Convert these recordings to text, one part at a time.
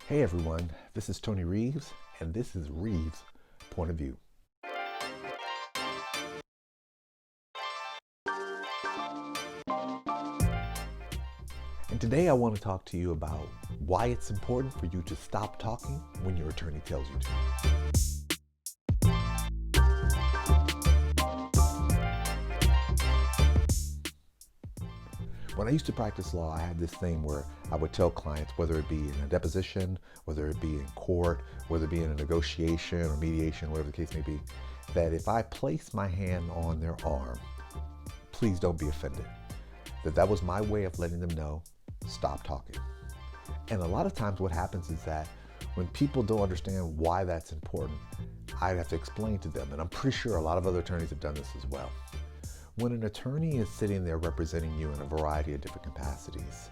Hey everyone, this is Tony Reeves, and this is Reeves Point of View. And today I want to talk to you about why it's important for you to stop talking when your attorney tells you to. When I used to practice law, I had this thing where I would tell clients, whether it be in a deposition, whether it be in court, whether it be in a negotiation or mediation, whatever the case may be, that if I place my hand on their arm, please don't be offended. That was my way of letting them know, stop talking. And a lot of times what happens is that when people don't understand why that's important, I have to explain to them, and I'm pretty sure a lot of other attorneys have done this as well. When an attorney is sitting there representing you in a variety of different capacities,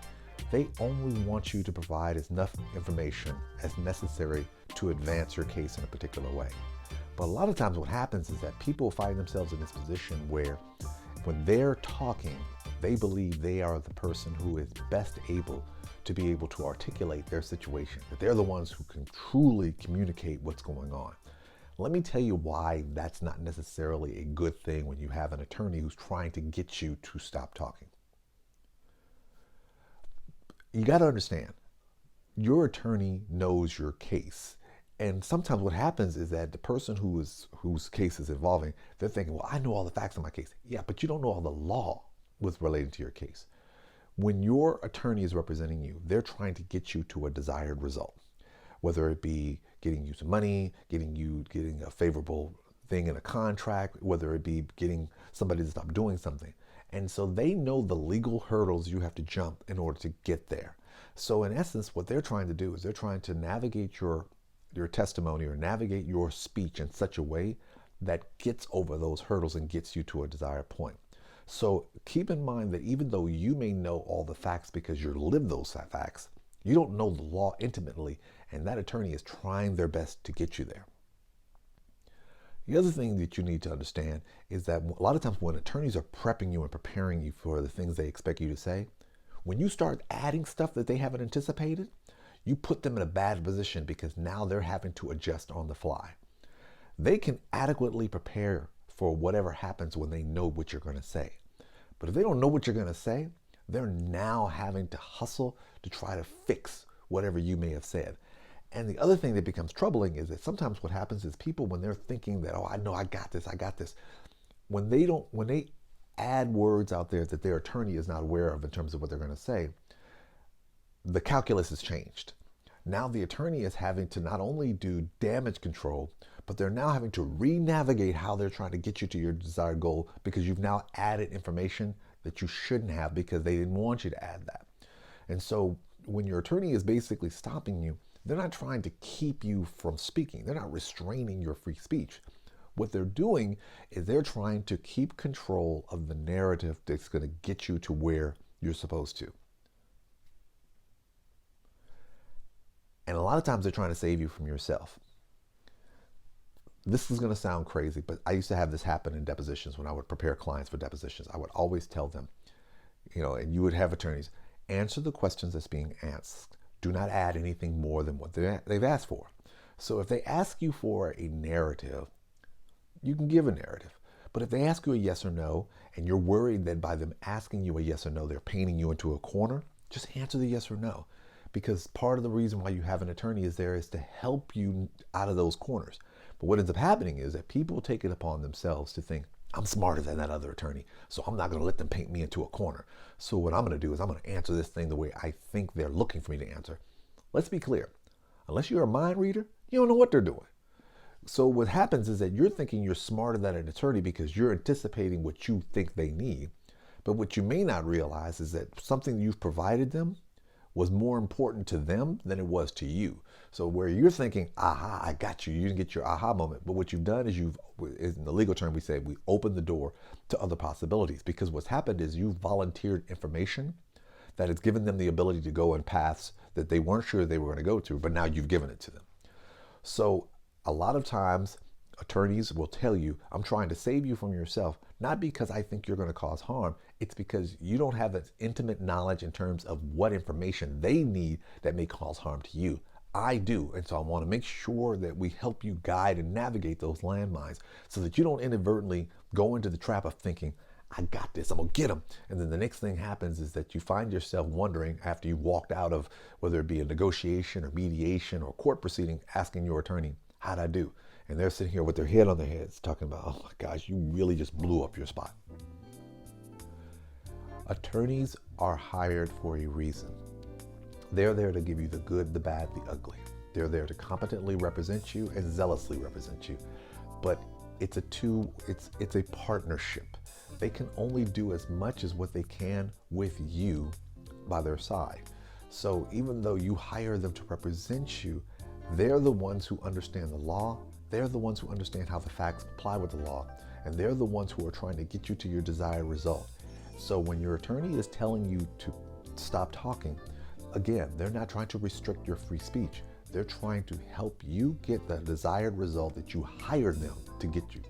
they only want you to provide enough information as necessary to advance your case in a particular way. But a lot of times what happens is that people find themselves in this position where when they're talking, they believe they are the person who is best able to be able to articulate their situation, that they're the ones who can truly communicate what's going on. Let me tell you why that's not necessarily a good thing when you have an attorney who's trying to get you to stop talking. You got to understand, your attorney knows your case. And sometimes what happens is that the person whose case is involving, they're thinking, well, I know all the facts in my case. Yeah, but you don't know all the law with related to your case. When your attorney is representing you, they're trying to get you to a desired result, whether it be getting you some money, getting a favorable thing in a contract, whether it be getting somebody to stop doing something. And so they know the legal hurdles you have to jump in order to get there. So in essence, what they're trying to do is they're trying to navigate your testimony or navigate your speech in such a way that gets over those hurdles and gets you to a desired point. So keep in mind that even though you may know all the facts because you live those facts, you don't know the law intimately, and that attorney is trying their best to get you there. The other thing that you need to understand is that a lot of times when attorneys are prepping you and preparing you for the things they expect you to say, when you start adding stuff that they haven't anticipated, you put them in a bad position because now they're having to adjust on the fly. They can adequately prepare for whatever happens when they know what you're going to say. But if they don't know what you're going to say, they're now having to hustle to try to fix whatever you may have said. And the other thing that becomes troubling is that sometimes what happens is people, when they're thinking that, oh, I know I got this, when they add words out there that their attorney is not aware of in terms of what they're going to say, the calculus has changed. Now the attorney is having to not only do damage control, but they're now having to re-navigate how they're trying to get you to your desired goal because you've now added information that you shouldn't have because they didn't want you to add that. And so when your attorney is basically stopping you, they're not trying to keep you from speaking. They're not restraining your free speech. What they're doing is they're trying to keep control of the narrative that's going to get you to where you're supposed to. And a lot of times they're trying to save you from yourself. This is going to sound crazy, but I used to have this happen in depositions when I would prepare clients for depositions. I would always tell them, and you would have attorneys, answer the questions that's being asked. Do not add anything more than what they've asked for. So if they ask you for a narrative, you can give a narrative. But if they ask you a yes or no, and you're worried that by them asking you a yes or no, they're painting you into a corner, just answer the yes or no. Because part of the reason why you have an attorney is to help you out of those corners. But what ends up happening is that people take it upon themselves to think, I'm smarter than that other attorney, so I'm not going to let them paint me into a corner. So what I'm going to do is I'm going to answer this thing the way I think they're looking for me to answer. Let's be clear. Unless you're a mind reader, you don't know what they're doing. So what happens is that you're thinking you're smarter than an attorney because you're anticipating what you think they need. But what you may not realize is that something you've provided them was more important to them than it was to you. So where you're thinking, aha, I got you, you didn't get your aha moment. But what you've done is in the legal term, we say we open the door to other possibilities, because what's happened is you've volunteered information that has given them the ability to go in paths that they weren't sure they were going to go to, but now you've given it to them. So a lot of times attorneys will tell you, I'm trying to save you from yourself, not because I think you're going to cause harm. It's because you don't have that intimate knowledge in terms of what information they need that may cause harm to you. I do. And so I want to make sure that we help you guide and navigate those landmines so that you don't inadvertently go into the trap of thinking, I got this, I'm gonna get them. And then the next thing happens is that you find yourself wondering after you've walked out of whether it be a negotiation or mediation or court proceeding, asking your attorney, how'd I do? And they're sitting here with their head on their heads talking about, oh my gosh, you really just blew up your spot. Attorneys are hired for a reason. They're there to give you the good, the bad, the ugly. They're there to competently represent you and zealously represent you. But it's a partnership. They can only do as much as what they can with you by their side. So even though you hire them to represent you, they're the ones who understand the law. They're the ones who understand how the facts apply with the law. And they're the ones who are trying to get you to your desired result. So when your attorney is telling you to stop talking, again, they're not trying to restrict your free speech. They're trying to help you get the desired result that you hired them to get you.